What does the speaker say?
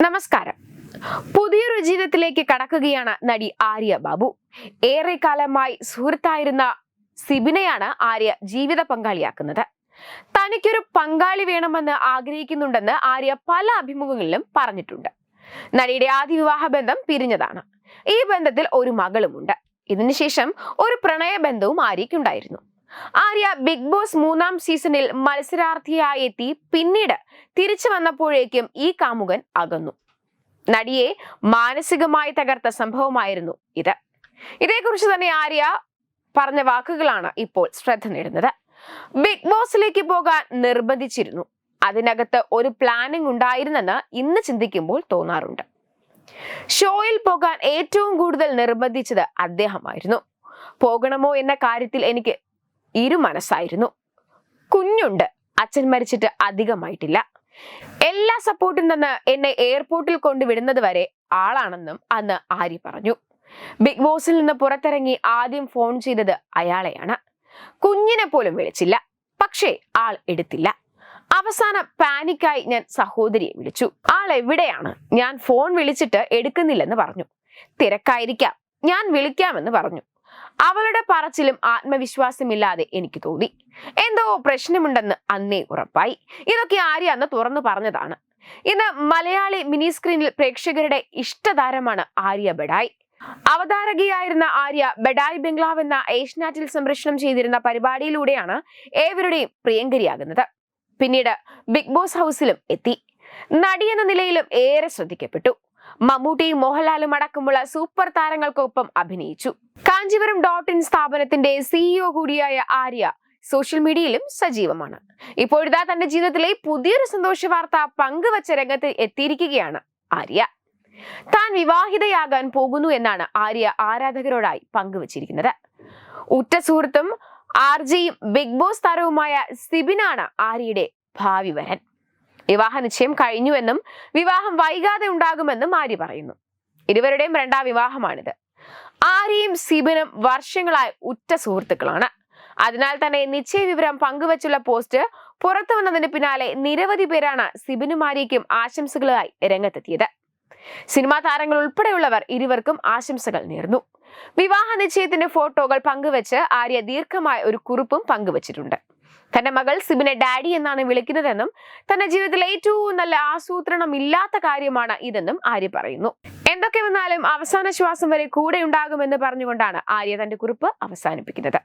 നമസ്കാരം. പുതിയൊരു ജീവിതത്തിലേക്ക് കടക്കുകയാണ് നടി ആര്യ ബാബു. ഏറെക്കാലമായി സുഹൃത്തായിരുന്ന സിബിനെയാണ് ആര്യ ജീവിത പങ്കാളിയാക്കുന്നത്. തനിക്കൊരു പങ്കാളി വേണമെന്ന് ആഗ്രഹിക്കുന്നുണ്ടെന്ന് ആര്യ പല അഭിമുഖങ്ങളിലും പറഞ്ഞിട്ടുണ്ട്. നടിയുടെ ആദ്യ വിവാഹ ബന്ധം പിരിഞ്ഞതാണ്. ഈ ബന്ധത്തിൽ ഒരു മകളുമുണ്ട്. ഇതിനുശേഷം ഒരു പ്രണയബന്ധവും ആര്യയ്ക്കുണ്ടായിരുന്നു. ആര്യ ബിഗ് ബോസ് 3-ാം സീസണിൽ മത്സരാർത്ഥിയായി എത്തി. പിന്നീട് തിരിച്ചു വന്നപ്പോഴേക്കും ഈ കാമുകൻ അകന്നു. നടിയെ മാനസികമായി തകർത്ത സംഭവമായിരുന്നു ഇത്. ഇതേക്കുറിച്ച് തന്നെ ആര്യ പറഞ്ഞ വാക്കുകളാണ് ഇപ്പോൾ ശ്രദ്ധ നേടുന്നത്. ബിഗ് ബോസിലേക്ക് പോകാൻ നിർബന്ധിച്ചിരുന്നു. അതിനകത്ത് ഒരു പ്ലാനിംഗ് ഉണ്ടായിരുന്നെന്ന് ഇന്ന് ചിന്തിക്കുമ്പോൾ തോന്നാറുണ്ട്. ഷോയിൽ പോകാൻ ഏറ്റവും കൂടുതൽ നിർബന്ധിച്ചത് അദ്ദേഹമായിരുന്നു. പോകണമോ എന്ന കാര്യത്തിൽ എനിക്ക് ഇരുമനസ്സായിരുന്നു. കുഞ്ഞുണ്ട്, അച്ഛൻ മരിച്ചിട്ട് അധികമായിട്ടില്ല. എല്ലാ സപ്പോർട്ടും തന്ന് എന്നെ എയർപോർട്ടിൽ കൊണ്ടുവിടുന്നത് വരെ ആളാണെന്നും അന്ന് ആര്യ പറഞ്ഞു. ബിഗ് ബോസിൽ നിന്ന് പുറത്തിറങ്ങി ആദ്യം ഫോൺ ചെയ്തത് അയാളെയാണ്. കുഞ്ഞിനെ പോലും വിളിച്ചില്ല. പക്ഷേ ആൾ എടുത്തില്ല. അവസാനം പാനിക്കായി ഞാൻ സഹോദരിയെ വിളിച്ചു. ആൾ എവിടെയാണ്? ഞാൻ ഫോൺ വിളിച്ചിട്ട് എടുക്കുന്നില്ലെന്ന് പറഞ്ഞു. തിരക്കായിരിക്കാം, ഞാൻ വിളിക്കാമെന്ന് പറഞ്ഞു. അവളുടെ പറച്ചിലും ആത്മവിശ്വാസമില്ലാതെ എനിക്ക് തോന്നി. എന്തോ പ്രശ്നമുണ്ടെന്ന് അന്നേ ഉറപ്പായി. ഇതൊക്കെ ആര്യ അന്ന് തുറന്നു പറഞ്ഞതാണ്. ഇന്ന് മലയാളി മിനി സ്ക്രീനിൽ പ്രേക്ഷകരുടെ ഇഷ്ടതാരമാണ് ആര്യ ബഡായി. അവതാരകയായിരുന്ന ആര്യ ബഡായി ബംഗ്ലാവ് എന്ന ഏഷ്യാനെറ്റിൽ സംപ്രേഷണം ചെയ്തിരുന്ന പരിപാടിയിലൂടെയാണ് ഏവരുടെയും പ്രിയങ്കരിയാകുന്നത്. പിന്നീട് ബിഗ് ബോസ് ഹൗസിലും എത്തി. നടി എന്ന നിലയിലും ഏറെ ശ്രദ്ധിക്കപ്പെട്ടു. മമ്മൂട്ടിയും മോഹൻലാലും അടക്കമുള്ള സൂപ്പർ താരങ്ങൾക്കൊപ്പം അഭിനയിച്ചു. കാഞ്ചീപുരം .in സ്ഥാപനത്തിന്റെ CEO കൂടിയായ ആര്യ സോഷ്യൽ മീഡിയയിലും സജീവമാണ്. ഇപ്പോഴിതാ തന്റെ ജീവിതത്തിലെ പുതിയൊരു സന്തോഷ വാർത്ത പങ്കുവച്ച രംഗത്ത് എത്തിയിരിക്കുകയാണ് ആര്യ. താൻ വിവാഹിതയാകാൻ പോകുന്നു എന്നാണ് ആര്യ ആരാധകരോടായി പങ്കുവച്ചിരിക്കുന്നത്. ഉറ്റ സുഹൃത്തും ആർജയും ബിഗ് ബോസ് താരവുമായ സിബിനാണ് ആര്യയുടെ ഭാവി വരൻ. വിവാഹ നിശ്ചയം കഴിഞ്ഞുവെന്നും വിവാഹം വൈകാതെ ഉണ്ടാകുമെന്നും ആര്യ പറയുന്നു. ഇരുവരുടെയും 2ാം വിവാഹമാണിത്. ആര്യയും സിബിനും വർഷങ്ങളായി ഉറ്റ സുഹൃത്തുക്കളാണ്. അതിനാൽ തന്നെ നിശ്ചയ വിവരം പങ്കുവച്ചുള്ള പോസ്റ്റ് പുറത്തു വന്നതിന് പിന്നാലെ നിരവധി പേരാണ് സിബിനും ആര്യയ്ക്കും ആശംസകളായി രംഗത്തെത്തിയത്. സിനിമാ താരങ്ങൾ ഉൾപ്പെടെയുള്ളവർ ഇരുവർക്കും ആശംസകൾ നേർന്നു. വിവാഹ നിശ്ചയത്തിന്റെ ഫോട്ടോകൾ പങ്കുവച്ച് ആര്യ ദീർഘമായ ഒരു കുറിപ്പും പങ്കുവച്ചിട്ടുണ്ട്. തന്റെ മകൾ സിബിനെ ഡാഡി എന്നാണ് വിളിക്കുന്നതെന്നും തന്റെ ജീവിതത്തിൽ ഏറ്റവും നല്ല ആസൂത്രണം ഇല്ലാത്ത കാര്യമാണ് ഇതെന്നും ആര്യ പറയുന്നു. എന്തൊക്കെ വന്നാലും അവസാന ശ്വാസം വരെ കൂടെ ഉണ്ടാകുമെന്ന് പറഞ്ഞുകൊണ്ടാണ് ആര്യ തന്റെ കുറിപ്പ് അവസാനിപ്പിക്കുന്നത്.